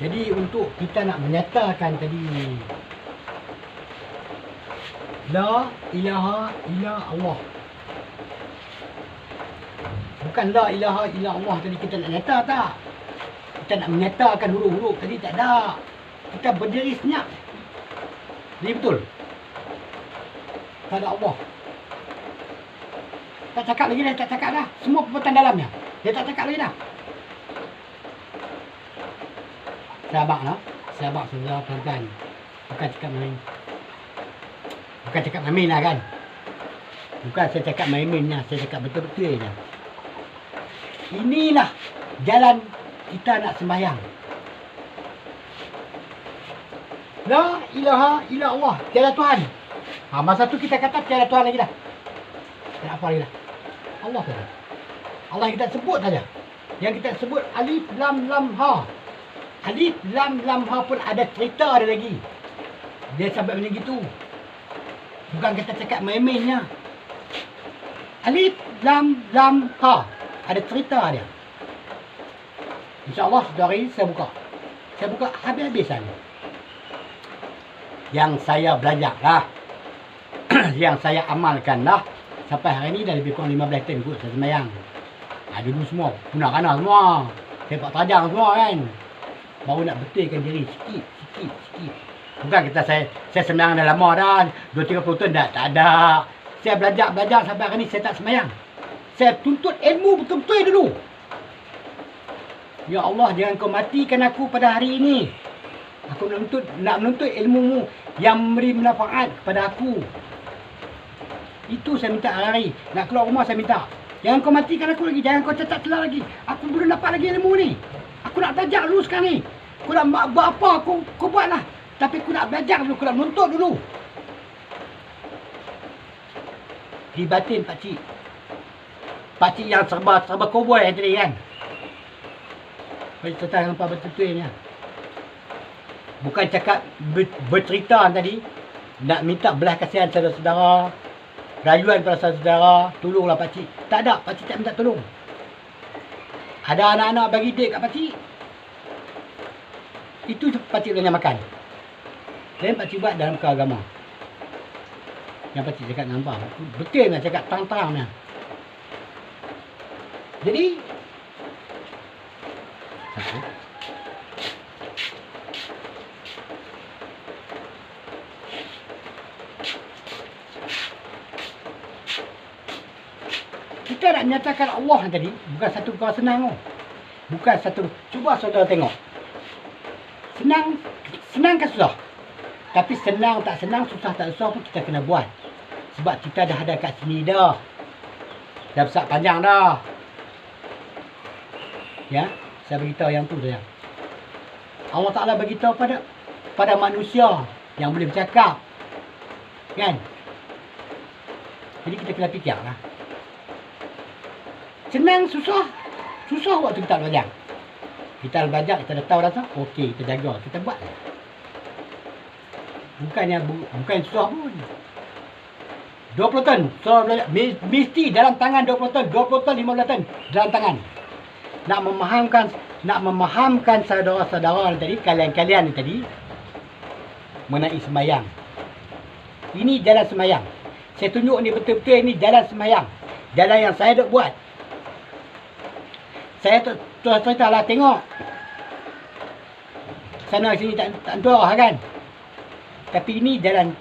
Jadi untuk kita nak menyatakan tadi La ilaha illa Allah. Bukan la ilaha illa Allah tadi kita nak nyata tak? Kita nak menyatakan huruf-huruf tadi tak ada. Kita berdiri senyap. Jadi betul. Tak ada Allah. Tak cakap lagi dah, tak cakap dah. Semua perbuatan dalamnya. Dia tak cakap lagi dah. Sabar lah. Sabar saudara pelan-pelan. Bukan cakap main. Bukan cakap main lah kan. Bukan saya cakap main-main lah. Saya cakap betul-betul je. Inilah jalan kita nak sembahyang. La ilaha illa Allah. Tiada Tuhan. Masa tu kita kata tiada Tuhan lagi dah. Tak apa lagi dah. Allah tu. Allah yang kita sebut saja. Yang kita sebut alif lam lam ha. Alif lam lam ha pun ada cerita ada lagi. Dia sampai macam gitu. Bukan kita cakap main-mainnya. Alif lam lam ha. Ada cerita dia. InsyaAllah saudari saya buka. Saya buka habis-habisan. Yang saya belajar lah. Yang saya amalkan lah. Sampai hari ni dah lebih kurang 15 tahun kot saya semayang. Dulu semua punah-kanah semua. Sepak tajam semua kan. Baru nak betulkan diri sikit. Bukan kita saya semayang dah lama dah. 2-30 tahun dah. Tak ada. Saya belajar sampai hari ni saya tak semayang. Saya tuntut ilmu betul-betul dulu. Ya Allah, jangan kau matikan aku pada hari ini. Aku nak menuntut ilmu-Mu yang memberi manfaat kepada aku. Itu saya minta hari. Nak keluar rumah saya minta. Jangan kau matikan aku lagi. Jangan kau cacat celah lagi. Aku belum dapat lagi ilmu ni. Aku nak belajar dulu sekarang ni. Kau nak buat apa, kau buatlah. Tapi aku nak belajar dulu. Aku nak menuntut dulu. Di batin pakcik. Pakcik yang serba koboi tadi kan. Tentang apa betul-betulnya. Bukan cakap bercerita tadi. Nak minta belas kasihan saudara-saudara. Rayuan pada saudara. Tolonglah pakcik. Tak ada. Pakcik tak minta tolong. Ada anak-anak bagi duit kat pakcik. Itu pakcik tanya makan. Dan pakcik buat dalam keagama. Yang pakcik cakap nampak. Betul nak cakap terang-terang ni. Jadi kita nak menyatakan Allah tadi bukan satu perkara senang. Bukan satu. Cuba saudara tengok. Senang ke susah? Tapi senang tak senang, susah tak susah pun kita kena buat. Sebab kita dah ada kat sini dah. Dah besar panjang dah. Ya, saya beritahu yang tu saja. Allah Ta'ala beritahu pada manusia yang boleh bercakap. Kan? Jadi kita kena fikirlah. Senang, susah. Susah waktu kita belajar. Kita belajar, kita dah tahu dah tu. Okey, kita jaga, kita buat. Bukan susah pun. 20 tahun. So, belajar. Mesti dalam tangan 20 tahun. 20 tahun, 15 tahun. Dalam tangan. Nak memahamkan saudara-saudara tadi, kalian-kalian tadi mengenai sembahyang. Ini jalan sembahyang. Saya tunjuk ni betul-betul ini jalan sembahyang. Jalan yang saya duk buat. Saya cerita lah tengok. Sana sini tak tentu kan. Tapi ini jalan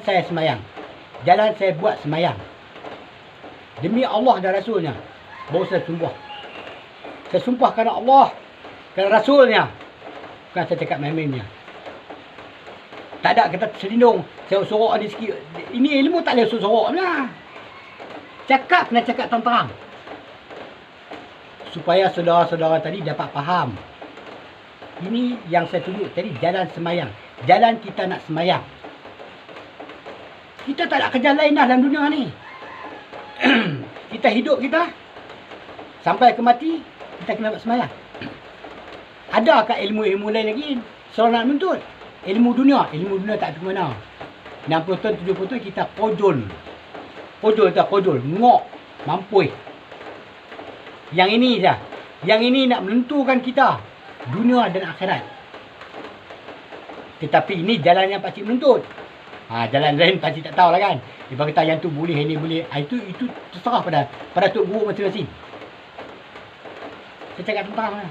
saya sembahyang. Jalan saya buat sembahyang. Demi Allah dan Rasulnya. Baru saya sumpah. Saya sumpah kerana Allah, kerana Rasulnya. Bukan saya cakap main-mainnya. Tak ada kata selindung. Saya sorok ni sikit. Ini ilmu tak boleh sorok lah. Cakap, kena cakap terang-terang. Supaya saudara-saudara tadi dapat faham. Ini yang saya tunjuk tadi, jalan sembahyang. Jalan kita nak sembahyang. Kita tak ada kerja lain dah dalam dunia ni. Kita hidup kita. Sampai ke mati. Kita kena buat sembahyang. Adakah ilmu-ilmu lain lagi? Seorang nak menuntut. Ilmu dunia tak ke mana. 60 tahun, 70 tahun kita pojol. Pojol. Ngok. Mampui. Yang ini je. Yang ini nak menentukan kita. Dunia dan akhirat. Tetapi ini jalan yang pakcik menuntut. Jalan lain pakcik tak tahu lah kan. Dia kata yang tu boleh, ini boleh. Itu terserah pada tok guru masing-masing. Saya cakap tentang lah.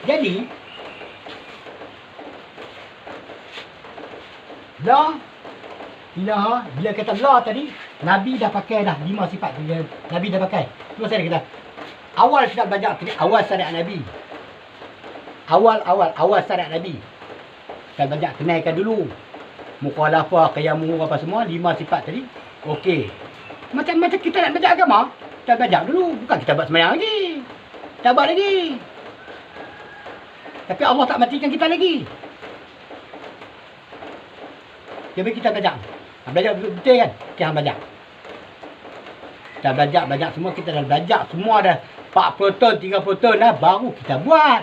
Jadi, la ilaha, bila kata la tadi, Nabi dah pakai dah 5 sifat. Nabi dah pakai. Terus saya kata, awal kita belajar tadi, awal syariat Nabi. Awal syariat Nabi. Kita belajar kenaikan dulu. Mukhalafah, qiyamuhu apa semua, 5 sifat tadi. Okey. Macam kita nak belajar agama, kita belajar dulu. Bukan kita buat sembahyang lagi. Kita buat lagi. Tapi Allah tak matikan kita lagi. Jadi kita belajar. Belajar betul kan? Kita belajar. Kita belajar semua. Kita dah belajar semua dah. 40 tahun, 30 tahun dah. Baru kita buat.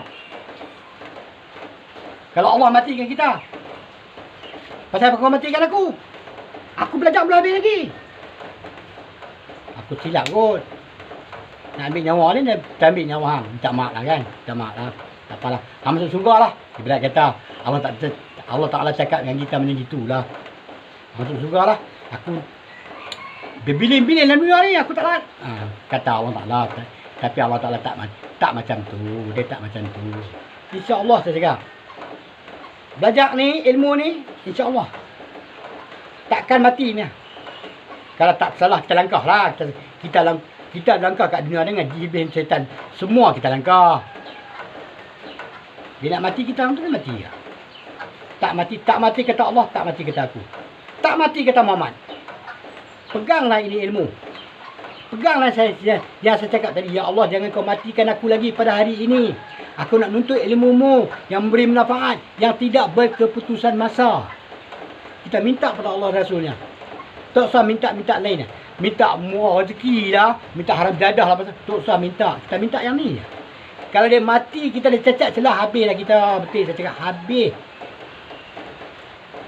Kalau Allah matikan kita. Pasal apa kau matikan aku? Aku belajar belum habis lagi. Aku silap kot. Nak ambil nyawa ni, kita ambil nyawa hang. Minta maaf lah kan? Minta maaf lah. Tak apalah. Hang masuk surga lah. Ibarat kata, Allah Ta'ala cakap dengan kita macam itulah. Masuk surga lah. Aku berbilin-bilin dalam dunia ni. Aku tak larat. Kata Allah Ta'ala. Tapi Allah Ta'ala tak macam tu. Dia tak macam tu. InsyaAllah saya cakap. Belajar ni, ilmu ni, insyaAllah. Takkan mati ni. Kalau tak salah, kita langkah lah. Kita langkah kat dunia dengan jibin syaitan. Semua kita langkah. Dia nak mati kita, orang tu kan mati. Tak mati kata Allah, tak mati kata aku. Tak mati kata Muhammad. Peganglah ini ilmu. Peganglah yang saya cakap tadi. Ya Allah, jangan kau matikan aku lagi pada hari ini. Aku nak nuntut ilmu-Mu yang memberi manfaat, yang tidak berkeputusan masa. Kita minta pada Allah Rasulnya. Tak usah minta lain. Minta murah rezeki lah, minta haram jadah lah. Tak usah minta. Kita minta yang ni. Kalau dia mati, kita dah cacat celah, habis lah kita. Betul, saya cakap habis.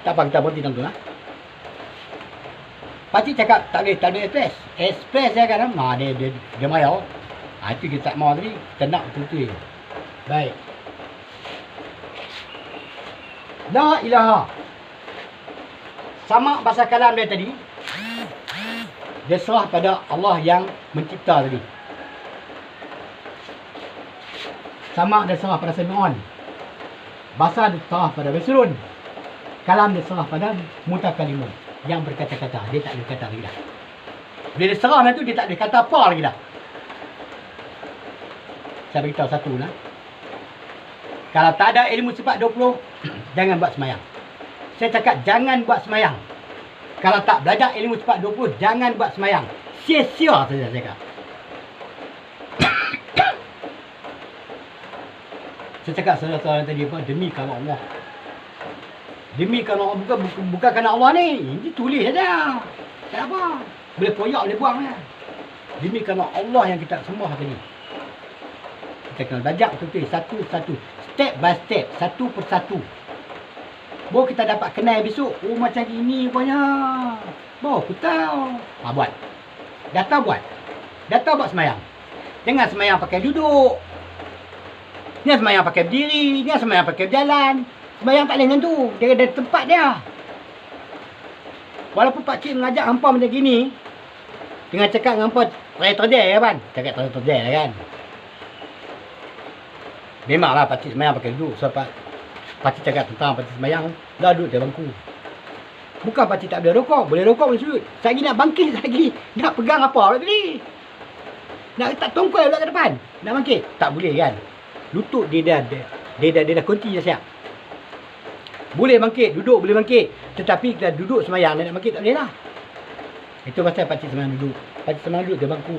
Tak apa, kita berhenti tentu lah. Pakcik cakap tak boleh express. Express saya kan, dia marah. Itu kita tak mahu tadi, kita nak betul-betul. Baik. La ilaha. Sama bahasa kalam dia tadi. Dia serah pada Allah yang mencipta tadi. Sama dia serah pada Sami'un. Bahasa dia serah pada Basirun. Kalam dia serah pada Mutakalimun. Yang berkata-kata. Dia tak boleh kata lagi dah. Bila dia serah tu, dia tak boleh kata apa lagi dah. Saya beritahu satu lah. Kalau tak ada ilmu sifat 20, jangan buat semayang. Saya cakap jangan buat semayang. Kalau tak belajar ilmu sifat 20, jangan buat semayang. Sia-sia saya cakap. Saya cakap saudara-saudara tadi apa? Demi kalau Allah. Demi kalau Allah, bukan kerana Allah ni. Ini tulis saja. Tak apa. Boleh koyak, boleh buang lah. Demi kerana Allah yang kita sembah tadi. Kita kena belajar betul-betul satu-satu. Step by step, satu persatu. Baru kita dapat kenal besok. Oh macam ini rupanya. Baru aku tahu. Buat. Data buat. Data buat semayang. Jangan semayang pakai duduk. Jangan semayang pakai berdiri. Jangan semayang pakai berjalan. Semayang tak boleh macam tu. Dia ada tempat dia. Walaupun pakcik mengajak hampa macam gini. Dengan cakap dengan hampa terdek kan. Cakap terdek lah kan. Memanglah pakcik semayang pakai duduk. Sebab pakcik cakap tentang pakcik semayang. Dah duduk di bangku. Bukan pakcik tak boleh rokok. Boleh rokok, boleh sujud. Lagi nak bangkit lagi. Nak pegang apa pula tadi. Nak letak tongkol pula ke depan. Nak bangkit. Tak boleh kan. Lutut dia dah kunci dah siap. Boleh bangkit. Duduk boleh bangkit. Tetapi kita duduk semayang. Nak bangkit tak boleh lah. Itu pasal pakcik semayang duduk. Pakcik semayang duduk di bangku.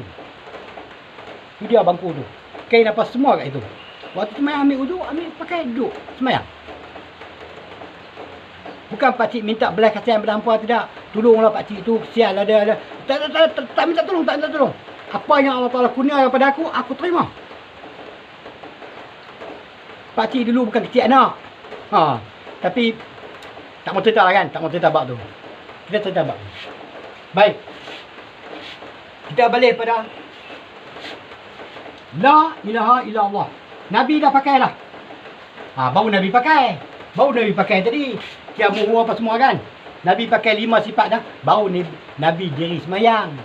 Itu dia bangku tu. Kain apa semua kat itu. Waktu semayang ambil uduk, pakai duduk semayang. Bukan pakcik minta belas kasihan pada hampa, tidak. Tolonglah pakcik tu, kesian lah dia. Tak minta tolong, tak minta tolong. Apa yang Allah Ta'ala kurnia kepada aku terima. Pakcik dulu bukan kecil anak. Tapi tak mau cerita lah kan, tak mau cerita bab tu. Kita cerita bab tu. Baik. Kita balik pada La ilaha illallah. Nabi dah pakai lah. Baru Nabi pakai. Baru Nabi pakai tadi. Kiamuhu apa semua kan. Nabi pakai 5 sifat dah. Baru ni Nabi diri semayang.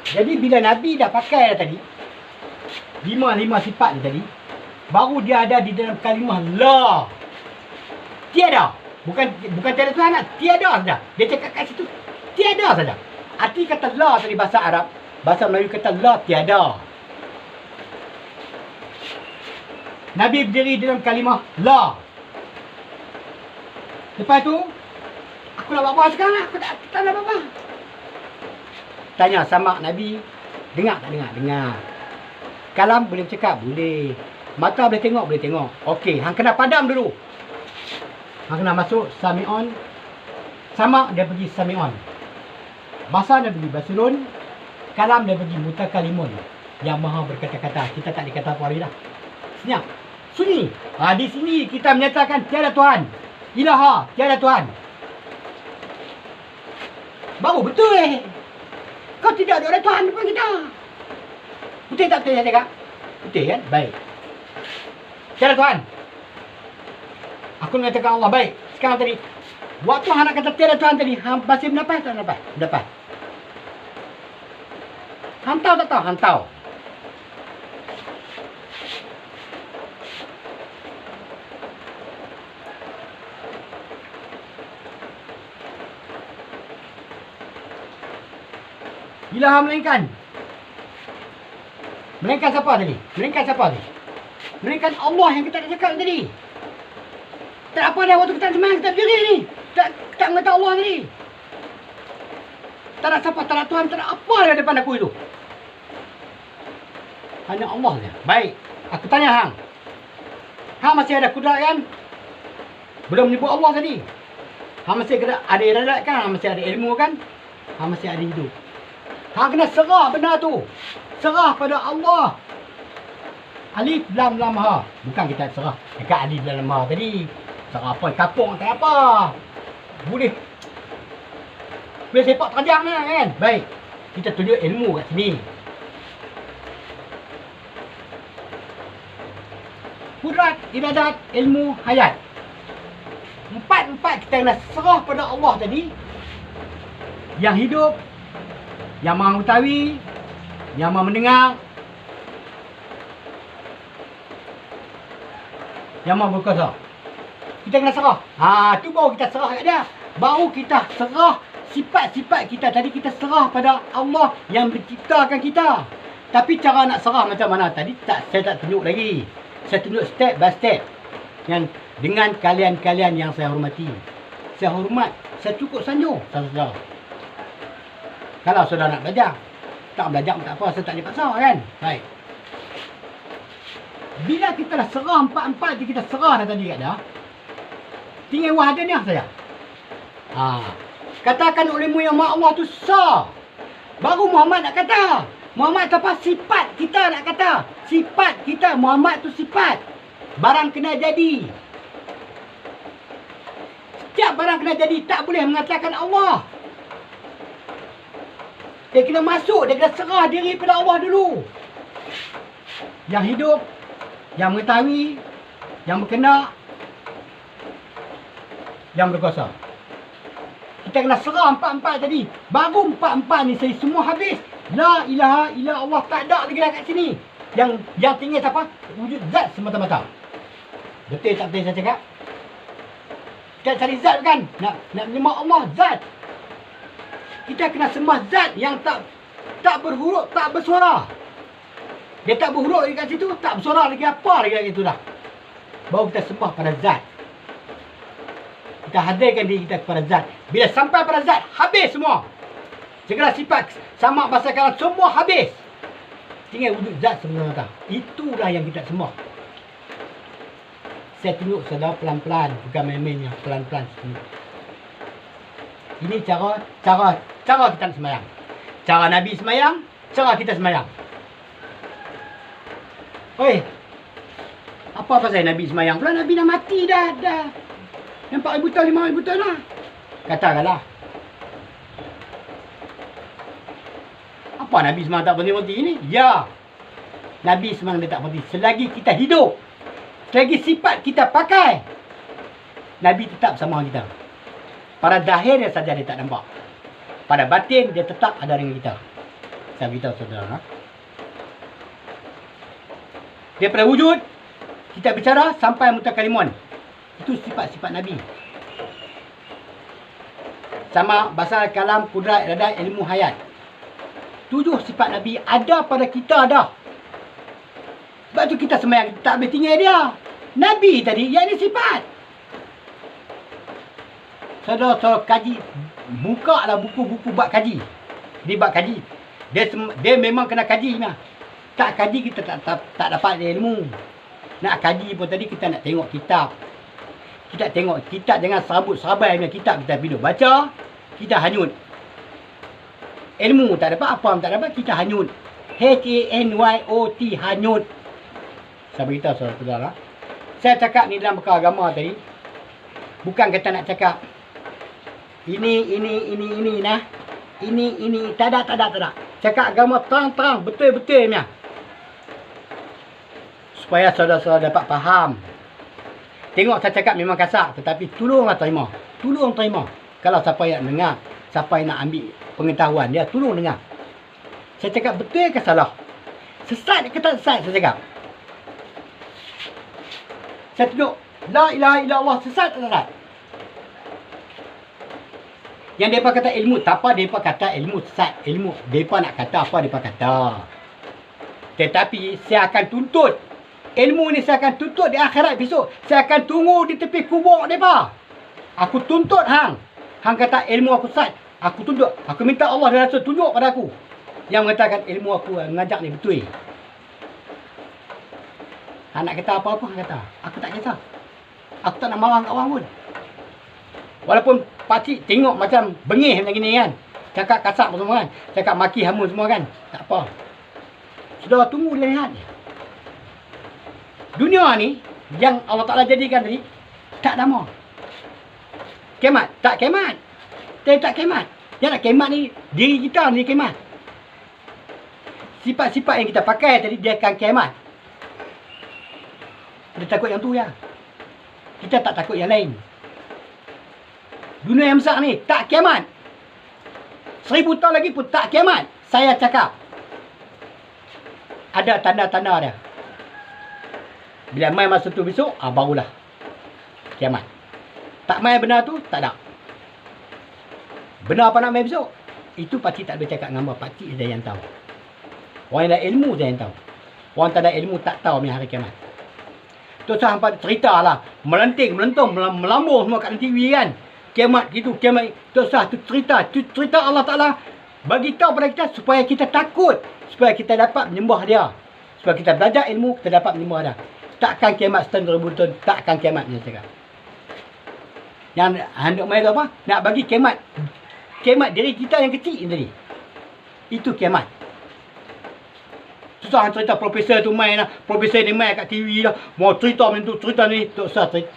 Jadi bila Nabi dah pakai dah tadi 5 sifat ni tadi, baru dia ada di dalam kalimah la. Tiada. Bukan tiada Tuhan lah. Tiada saja. Dia cakap kat situ tiada saja. Arti kata la tadi bahasa Arab, bahasa Melayu kata la tiada. Nabi berdiri dalam kalimah la. Lepas tu aku nak buat apa sekarang? Aku tak nak apa-apa. Tanya sama Nabi, dengar tak dengar? Dengar. Kalam boleh bercakap? Boleh. Mata boleh tengok? Boleh tengok. Okey, hang kena padam dulu. Hang kena masuk Sami'on. Sama dia pergi Sami'on. Basar dia pergi Basirun. Kalam dia pergi Mutakalimun. Yang maha berkata-kata. Kita tak dikata apa lagi dah. Senyap. Sunyi. Di sini kita menyatakan tiada Tuhan. Ilaha, tiada Tuhan. Baru betul Kau tidak ada Tuhan depan kita. Betul tak betul saya cakap? Betul kan? Baik. Tiada Tuhan. Aku mengatakan Allah baik. Sekarang tadi, waktu hang nak kata tiada Tuhan tadi, hang masih mendapat tak mendapat? Mendapat. Hang tahu tak tahu? Hang tahu. Ilaha melainkan siapa tadi? Melainkan siapa tadi? Melainkan Allah yang kita dah cakap tadi. Tak apa dah waktu kita semayang kita berdiri ni. Tak mengata Allah tadi. Tak ada siapa, tak ada Tuhan, tak ada apa dah depan aku itu. Hanya Allah saja. Baik, aku tanya hang. Hang masih ada kudrat kan? Belum menyebut Allah tadi. Hang masih ada iradat kan? Hang masih ada ilmu kan? Hang masih ada hidup. Hang kena serah benda tu. Serah pada Allah. Alif lam lam ha. Bukan kita serah dekat alif lam lam ha tadi. Serah apa? Kapung tak apa. Boleh sepak terjang lah kan. Baik. Kita tunjuk ilmu kat sini. Kudrat, iradat, ilmu, hayat. Empat kita kena serah pada Allah tadi. Yang hidup, yang maha mengetahui, yang maha mendengar, yang maha berkuasa. Kita kena serah. Tu baru kita serah kat dia. Baru kita serah sifat-sifat kita tadi, kita serah pada Allah yang menciptakan kita. Tapi cara nak serah macam mana tadi saya tak tunjuk lagi. Saya tunjuk step by step. Yang dengan kalian-kalian yang saya hormati. Saya hormat, saya cukup sanjung saudara. Kalau saudara nak belajar, tak belajar tak apa, saya tak dipaksa kan. Baik. Bila kita dah serah empat-empat kita serah dah tadi kat dia. Tinggal wahdaniyah saja. Katakan olehmu yang maha Allah tu sah. Baru Muhammad nak kata. Muhammad apa sifat kita nak kata. Sifat kita, Muhammad tu sifat. Barang kena jadi. Setiap barang kena jadi, tak boleh mengatakan Allah. Dia kena masuk, dia kena serah diri pada Allah dulu. Yang hidup, yang mengetahui, yang berkenak, yang berkuasa. Kita kena serah empat-empat tadi. Baru empat-empat ni saya semua habis. La ilaha illa Allah. Tak ada lagi dah kat sini. Yang tinggal apa? Wujud zat semata-mata. Betul tak betul saya cakap? Kita cari zat kan? Nak menyembah Allah zat. Kita kena sembah zat yang tak berhuruf, tak bersuara. Dia tak berhuruf lagi kat situ, tak bersuara lagi apa lagi kat situ dah. Baru kita sembah pada zat. Kita hadirkan diri kita kepada zat. Bila sampai pada zat, habis semua. Segala sifat sama bahasa kalam semua habis. Tinggal wujud zat sebenarnya. Itulah yang kita sembah. Saya tunjuk saudara pelan-pelan, bukan main-main yang pelan-pelan. Ini cara kita semayang. Cara Nabi semayang, cara kita semayang. Oi. Apa pasal Nabi semayang pula? Nabi dah mati dah. Yang 4,000 tahun, 5,000 tahun lah. Katakanlah. Apa Nabi semayang tak berhenti ni? Ya. Nabi semayang dia tak berhenti. Selagi kita hidup, selagi sifat kita pakai, Nabi tetap sama kita. Pada zahirnya saja dia tak nampak. Pada batin dia tetap ada dengan kita. Saya beritahu saudara. Dia pada wujud, kita bicara sampai mutakalimun. Itu sifat-sifat Nabi. Sama basar kalam, kudrat, irada, ilmu, hayat. 7 sifat Nabi ada pada kita dah. Sebab tu kita semayang tak boleh tinggal dia. Nabi tadi, yang ni sifat. Saudara-saudara kaji, buka lah buku-buku bab kaji. Dia bab kaji. Dia memang kena kaji mah. Tak kaji kita tak dapat ilmu. Nak kaji pun tadi kita nak tengok kitab. Kita tengok kitab, jangan serabut-serabai punya kitab kita hidup baca, kita hanyut. Ilmu tak dapat, apa pun tak dapat, kita hanyut. H-A-N-Y-O-T, hanyut. Saya beritahu saudara-saudara. Saya cakap ni dalam perkara agama tadi. Bukan kata nak cakap ini nah. Ini tak ada. Cakap agama terang-terang, betul-betul punya. Supaya saudara-saudara dapat faham. Tengok saya cakap memang kasar, tetapi tolonglah terima. Tolong terima. Kalau siapa yang dengar, siapa yang nak ambil pengetahuan dia, tolong dengar. Saya cakap betul ke salah? Sesat ke tak sesat saya cakap? Saya tunjuk la ilaha illallah, sesat atau sesat? Yang mereka kata ilmu, tak apa mereka kata ilmu sesat. Ilmu, mereka nak kata apa mereka kata. Tetapi saya akan tuntut. Ilmu ni saya akan tuntut di akhirat besok. Saya akan tunggu di tepi kubur mereka. Aku tuntut hang. Hang kata ilmu aku sesat. Aku tuntut. Aku minta Allah dan Rasul tunjuk pada aku. Yang mengatakan ilmu aku mengajak ni betul. Hang nak kata apa-apa, hang kata. Aku tak kisah. Aku tak nak marah kat orang pun. Walaupun pakcik tengok macam bengih macam gini kan. Cakap kasar semua kan. Cakap maki hamun semua kan. Tak apa. Sudah tunggu dia lihat. Dunia ni yang Allah Ta'ala jadikan tadi tak lama. Kiamat. Tak kiamat. Tak kiamat. Yang nak kiamat ni diri kita ni kiamat. Sifat-sifat yang kita pakai tadi dia akan kiamat. Kita takut yang tu ya. Kita tak takut yang lain. Dunia yang besar ni tak kiamat. 1000 tahun lagi pun tak kiamat. Saya cakap. Ada tanda-tanda dia. Bila main masa tu besok, barulah kiamat. Tak main benar tu, tak ada. Benar apa nak main besok? Itu pakcik tak boleh cakap dengan hamba. Pakcik saja yang tahu. Orang yang ada ilmu saja yang tahu. Orang tak ada ilmu tak tahu punya hari kiamat. Tu saya hampa cerita lah. Melenting, melentung, melambur semua kat TV kan. Kiamat gitu, kiamat. Tu sah, tu cerita. Tu cerita Allah Ta'ala bagi tahu pada kita supaya kita takut. Supaya kita dapat menyembah dia. Supaya kita belajar ilmu, kita dapat menyembah dia. Takkan kiamat setahun 2000 tahun. Takkan kiamat dia cakap. Yang hendak main tu apa? Nak bagi kiamat. Kiamat diri kita yang kecil tadi. Itu kiamat. Susah cerita profesor tu main lah. Profesor ni main kat TV lah. Mau cerita macam tu, cerita ni. Tak usah cerita.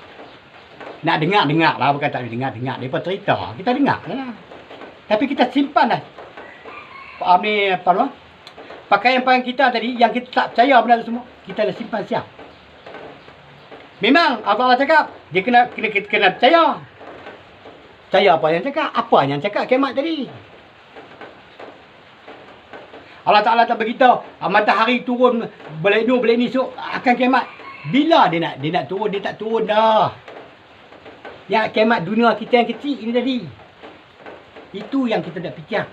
Nak dengar lah. Bukan tak dengar. Mereka cerita. Kita dengar lah. Tapi kita simpan lah. Ni apa lah. Pakaian-pakaian kita tadi. Yang kita tak percaya benda tu semua. Kita dah simpan siap. Memang Allah cakap. Dia kena percaya. Percaya apa yang cakap. Apa yang cakap kiamat tadi. Allah Ta'ala tak beritahu matahari turun boleh ni esok akan kiamat. Bila dia nak turun, dia tak turun dah. Yang kiamat dunia kita yang kecil ini tadi. Itu yang kita nak fikir.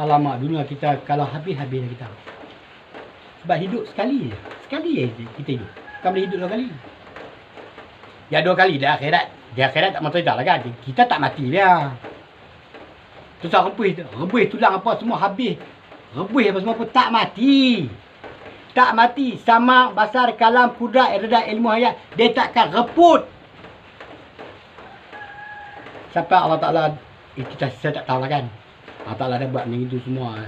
Alamak, dunia kita kalau habis-habis kita. Sebab hidup sekali je. Sekali je kita hidup. Bukan boleh hidup 2 kali. Ya 2 kali dah akhirat. Di akhirat tak mahu cerita lah kan. Kita tak mati dia. Susah rebus tulang apa semua habis. Rebus apa semua pun tak mati. Tak mati. Sama basar kalam kudrat irada ilmu hayat. Dia takkan reput. Sampai Allah Ta'ala Saya tak tahu lah kan. Tak lah dah buat macam itu semua.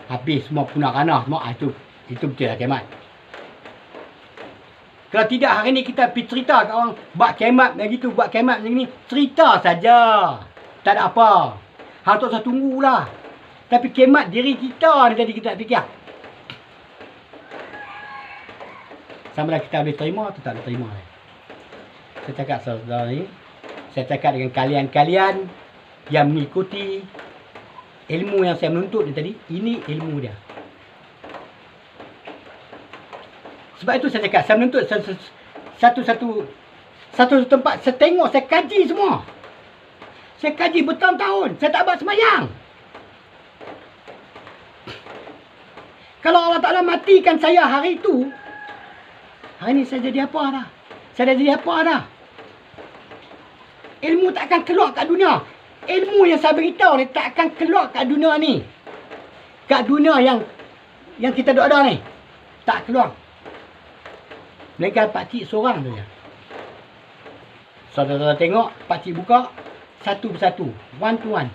Habis semua punah kanah semua. Itu betul lah kiamat. Kalau tidak hari ni kita pergi cerita kat orang buat kiamat macam gitu, buat kiamat macam ni, cerita saja. Tak ada apa. Hang tak usah tunggulah. Tapi kiamat diri kita ni tadi kita nak fikir. Sama ada kita boleh terima atau tak boleh terima. Saya cakap saudara ni, saya cakap dengan kalian-kalian yang mengikuti ilmu yang saya menuntut ni tadi, ini ilmu dia. Sebab itu saya cakap, saya menuntut satu tempat, saya tengok, saya kaji semua. Saya kaji bertahun-tahun, saya tak buat semayang. Kalau Allah Ta'ala matikan saya hari itu, hari ni saya jadi apa dah? Saya dah jadi apa dah? Ilmu tak akan keluar kat dunia. Ilmu yang saya beritahu ni tak akan keluar kat dunia ni. Kat dunia yang kita duk ada ni. Tak keluar. Melainkan pakcik seorang saja. Saudara-saudara tengok, pakcik buka satu persatu, one to one.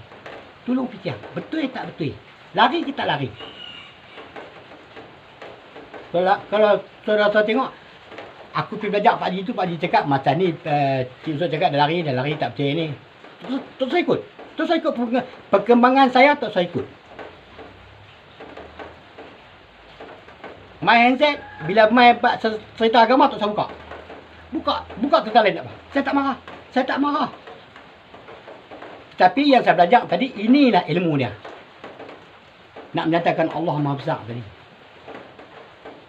Tolong fikir, betul tak betul? Lari kita lari. Kalau saudara-saudara tengok, aku pergi belajar pakcik tu, pakcik cakap macam ni, Cik Ustaz cakap dah lari tak percaya ni. Tak saya ikut. Tak saya ikut perkembangan saya, tak saya ikut. Main handset, bila main cerita agama tak saya buka. Buka cerita lain tak apa. Saya tak marah. Tapi yang saya belajar tadi, inilah ilmu dia. Nak menyatakan Allah Maha Besar tadi.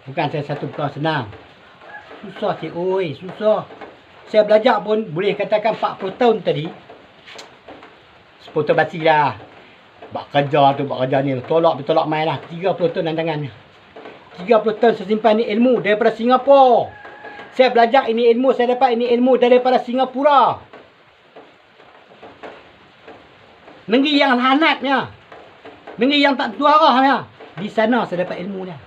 Bukan saya satu perkara senang. Susah cik, oi, susah. Saya belajar pun boleh katakan 40 tahun tadi. Sepotong basi lah. Buat kerja ni. Tolak main lah. 30 tahun dalam tangannya. 30 tahun saya simpan ni ilmu daripada Singapura. Saya belajar ini ilmu, saya dapat ini ilmu daripada Singapura. Negeri yang hanatnya. Negeri yang tak tentu arahnya. Di sana saya dapat ilmu dia.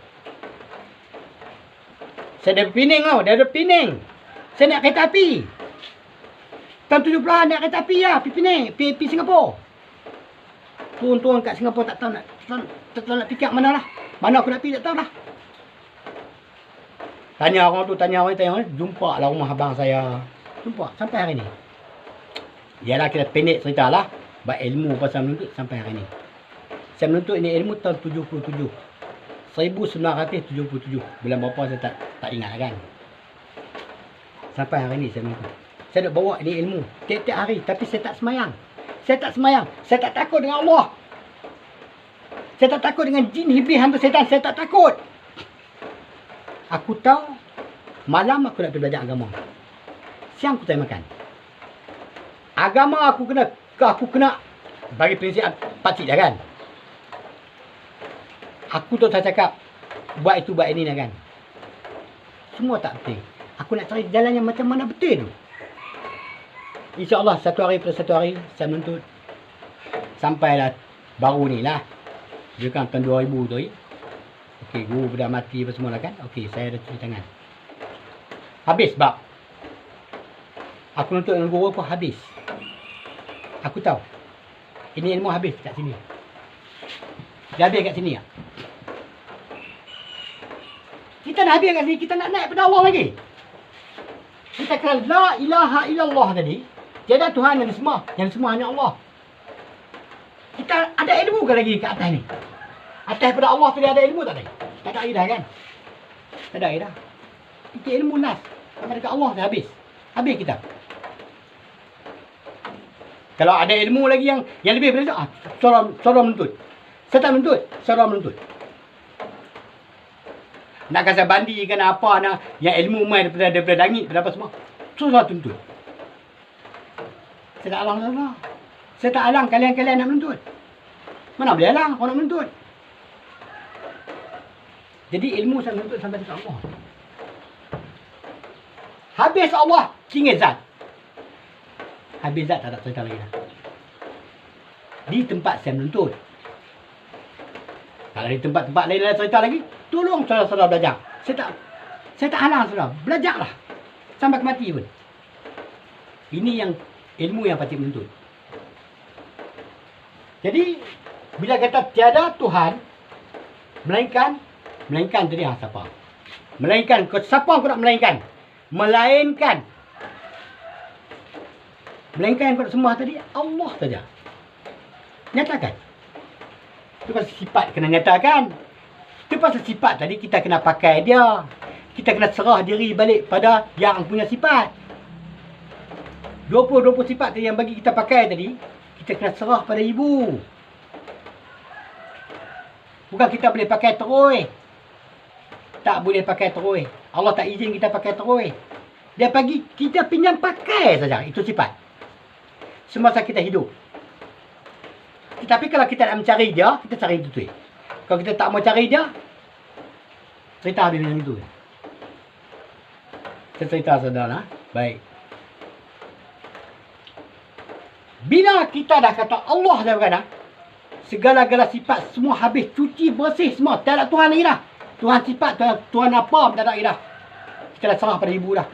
Saya dari Penang tau, dari Penang. Saya naik kereta api. Tahun 70-an naik kereta api lah, pergi Penang, pergi Singapura. Turun-turun kat Singapura tak tahu nak fikir mana lah. Mana aku nak pergi tak tahu lah. Tanya orang tu, tanya orang, jumpa lah rumah abang saya. Jumpa, sampai hari ni. Yalah kita pendek cerita lah. Buat ilmu pasal menuntut sampai hari ni. Saya menuntut ini ilmu tahun 77. 1977. Bulan berapa saya tak ingat kan. Sampai hari ni saya menuntut. Saya nak bawa ini ilmu tiap-tiap hari. Tapi saya tak semayang. Saya tak takut dengan Allah. Saya tak takut dengan jin, iblis, hantu setan. Saya tak takut. Aku tahu malam aku nak pergi belajar agama. Siang aku tak makan. Agama aku kena bagi prinsip pakcik dah kan. Aku tak cakap buat itu buat ini dah kan. Semua tak betul. Aku nak cari jalan yang macam mana betul tu. InsyaAllah satu hari per satu hari saya menuntut sampailah baru ni lah. Dia kan tahun 2000 tu. Okey, guru dah mati apa semua lah kan. Okey, saya ada cuci tangan. Habis bab. Aku nuntut dengan guru pun habis. Aku tahu. Ini ilmu habis kat sini. Dia habis kat sini ya. Kita nak habis kat sini, kita nak naik pada Allah lagi. Kita kena la ilaha illallah tadi. Tiada Tuhan yang semua hanya Allah. Kita ada ilmu ke lagi kat atas ni? Atas pada Allah tadi ada ilmu tak ada? Tak ada dah kan? Tak ada dah. Itu ilmu nas. Sampai dekat Allah dah habis. Habis kita. Kalau ada ilmu lagi yang lebih daripada cara menuntut. Saya tak menuntut, cara menuntut. Nak kasih bandingkan apa nak yang ilmu mai daripada langit daripada semua. Susah tuntut. Saya tak alang sana. Saya tak alang kalian-kalian nak menuntut. Mana boleh alang orang nak menuntut. Jadi ilmu saya menuntut sampai dekat Allah. Habis Allah, tinggal zat. Habis zat tak ada cerita lagi dah. Di tempat saya menuntut. Kalau di tempat-tempat lain ada cerita lagi, tolong saudara-saudara belajar. Saya tak halang saudara. Belajarlah. Sampai ke mati pun. Ini yang ilmu yang patut menuntut. Jadi bila kata tiada Tuhan, melainkan tadi siapa? Melainkan siapa aku nak melainkan? Melainkan yang kau sembah tadi Allah saja. Nyatakan. Itu pasal sifat kena nyatakan. Itu pasal sifat tadi kita kena pakai dia. Kita kena serah diri balik pada yang punya sifat. 20 sifat tadi yang bagi kita pakai tadi, kita kena serah pada ibu. Bukan kita boleh pakai terus. Tak boleh pakai terus. Allah tak izin kita pakai terus. Dia bagi kita pinjam pakai saja. Itu sifat. Semasa kita hidup. Tetapi kalau kita nak mencari dia, kita cari itu. Kalau kita tak mau cari dia, cerita habis macam itu. Saya cerita saudara. Baik. Bila kita dah kata Allah dah berkata, segala-gala sifat semua habis, cuci, bersih semua. Tak ada Tuhan lagi dah. Tuhan sifat, Tuhan apa pun tak ada lagi dah. Kita dah serah pada ibu dah.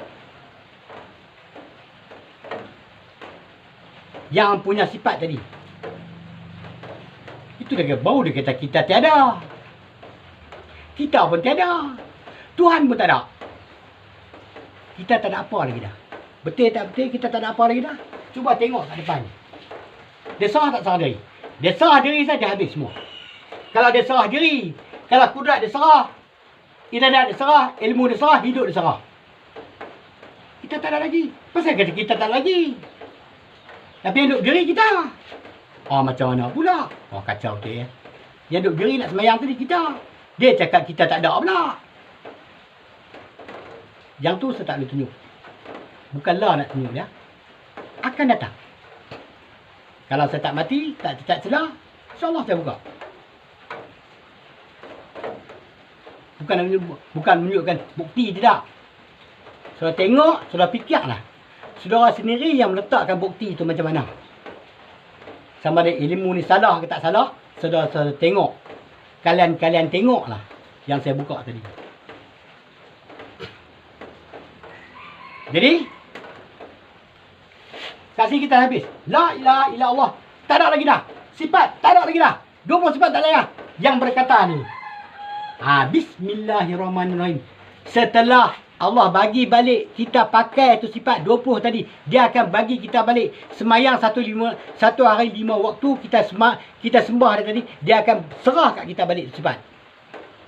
Yang punya sifat tadi. Itu dia baru dia kata kita tiada. Kita pun tiada. Tuhan pun tak ada. Kita tak ada apa lagi dah. Betul tak betul kita tak ada apa lagi dah. Cuba tengok kat depan. Dia serah tak serah diri? Dia serah diri saja habis semua. Kalau dia serah diri, kalau kudrat dia serah, iradat dia serah, ilmu dia serah, hidup dia serah. Kita tak ada lagi. Pasal kata kita tak ada lagi. Tapi yang duduk diri kita. Macam mana pula? Kacau tu ya. Yang duduk diri nak semayang tadi kita. Dia cakap kita tak ada pula. Yang tu saya tak boleh tunjuk. Bukanlah nak tunjuk dia. Akan datang. Kalau saya tak mati, tak celah, insyaAllah saya buka. Bukan menunjukkan bukti, tidak. Saudara tengok, saudara fikirlah. Saudara sendiri yang meletakkan bukti itu macam mana. Sama ada ilmu ni salah ke tak salah, saudara tengok. Kalian tengoklah yang saya buka tadi. Jadi, kasih kita habis. La ilaha illallah. Tak ada lagi dah. Sifat, tak ada lagi dah. 20 sifat tak ada lagi dah. Yang berkata ni. Bismillahirrahmanirrahim. Setelah Allah bagi balik kita pakai tu sifat 20 tadi, dia akan bagi kita balik semayang satu hari 5 waktu kita sembah dia tadi, dia akan serah kat kita balik sifat.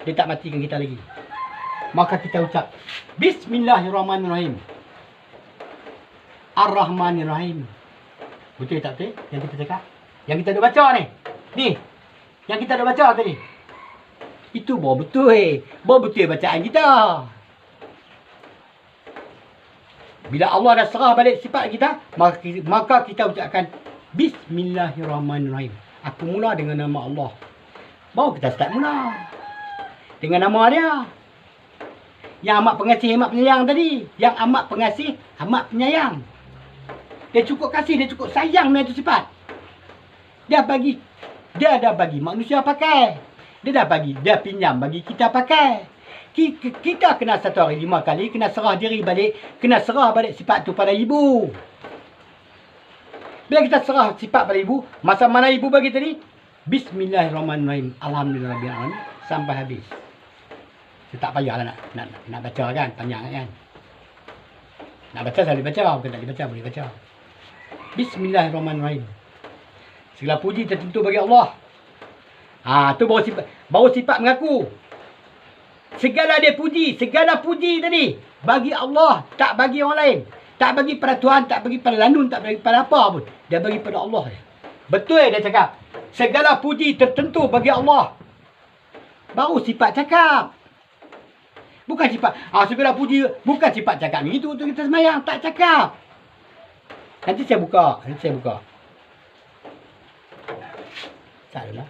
Dia tak matikan kita lagi. Maka kita ucap Bismillahirrahmanirrahim. Ar-Rahmanirrahim. Betul tak betul yang kita cakap? Yang kita dah baca ni. Ni. Yang kita dah baca tadi. Itu baru betul. Baru betul bacaan kita. Bila Allah dah serah balik sifat kita, maka kita ucapkan Bismillahirrahmanirrahim. Aku mula dengan nama Allah. Baru kita start mula. Dengan nama dia. Yang amat pengasih, amat penyayang tadi. Yang amat pengasih, amat penyayang. Dia cukup kasih, dia cukup sayang dengan itu sifat. Dia dah bagi manusia pakai. Dia pinjam bagi kita pakai. Kita kena satu hari 5 kali, kena serah diri balik, kena serah balik sifat tu pada ibu. Bila kita serah sifat pada ibu, masa mana ibu bagi tadi? Bismillahirrahmanirrahim. Alhamdulillahirrahmanirrahim. Sampai habis. Saya tak payahlah nak baca kan, panjang kan. Nak baca saya boleh baca, bukan tak boleh baca, boleh baca. Bismillahirrahmanirrahim. Segala puji tertentu bagi Allah. Tu baru sifat mengaku. Segala puji tadi bagi Allah, tak bagi orang lain. Tak bagi pada Tuhan, tak bagi pada lanun, tak bagi pada apa pun. Dia bagi pada Allah. Betul dia cakap. Segala puji tertentu bagi Allah. Baru sifat cakap. Bukan sifat, segala puji, bukan sifat cakap begitu untuk kita semayang, tak cakap. Nanti saya buka. Tak adalah.